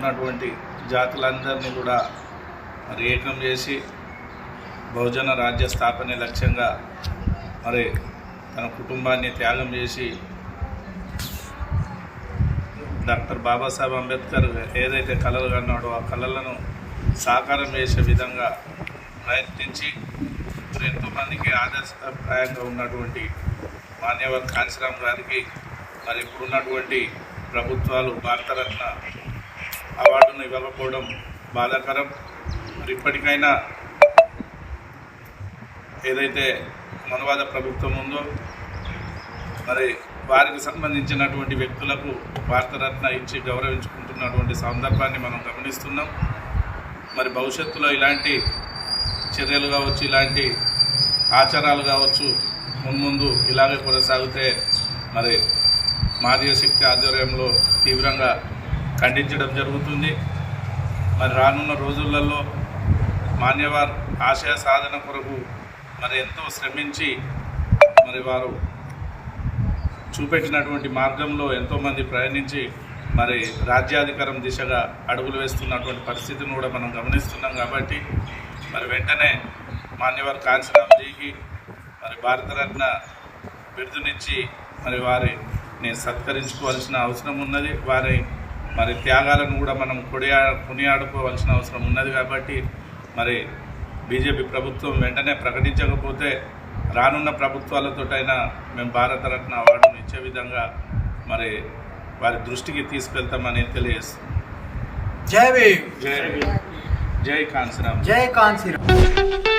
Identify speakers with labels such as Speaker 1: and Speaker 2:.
Speaker 1: ఉన్నటువంటి జాతులందరినీ కూడా మరి ఏకం చేసి బహుజన రాజ్య స్థాపనే లక్ష్యంగా మరి తన కుటుంబాన్ని త్యాగం చేసి డాక్టర్ బాబాసాహెబ్ అంబేద్కర్ ఏదైతే కలలు కన్నాడో ఆ కళలను సాకారం చేసే విధంగా ప్రయత్నించి ఎంతోమందికి ఆదర్శప్రాయంగా ఉన్నటువంటి మాన్యవర్ కాంశీరామ్ గారికి మరి ఇప్పుడున్నటువంటి ప్రభుత్వాలు భారతరత్న అవార్డును ఇవ్వకపోవడం బాధాకరం. మరి ఇప్పటికైనా ఏదైతే మనవాద ప్రభుత్వం ఉందో మరి వారికి సంబంధించినటువంటి వ్యక్తులకు భారతరత్న ఇచ్చి గౌరవించుకుంటున్నటువంటి సందర్భాన్ని మనం గమనిస్తున్నాం. మరి భవిష్యత్తులో ఇలాంటి చర్యలు కావచ్చు, ఇలాంటి ఆచారాలు కావచ్చు మున్ముందు ఇలాగే కొనసాగితే మరి మాదిగ శక్తి ఆధ్వర్యంలో తీవ్రంగా ఖండించడం జరుగుతుంది. మరి రానున్న రోజులలో మాన్యవార్ ఆశయ సాధన కొరకు మరి ఎంతో శ్రమించి మరి వారు చూపెట్టినటువంటి మార్గంలో ఎంతోమంది ప్రయాణించి మరి రాజ్యాధికారం దిశగా అడుగులు వేస్తున్నటువంటి పరిస్థితిని కూడా మనం గమనిస్తున్నాం. కాబట్టి మరి వెంటనే మాన్యవర్ కాంశీరామ్ జీకి మరి భారతరత్న బిరుదునిచ్చి మరి వారిని సత్కరించుకోవాల్సిన అవసరం ఉన్నది. వారి మరి త్యాగాలను కూడా మనం కొనియాడుకోవాల్సిన అవసరం ఉన్నది. కాబట్టి మరి బీజేపీ ప్రభుత్వం వెంటనే ప్రకటించకపోతే రానున్న ప్రభుత్వాలతోటైనా మేము భారతరత్న అవార్డును ఇచ్చే విధంగా మరి వారి దృష్టికి తీసుకెళ్తామని తెలియజేస్తాం.
Speaker 2: జై భీమ్.
Speaker 1: జై కాంశీరామ్.
Speaker 2: జై కాంశీరామ్.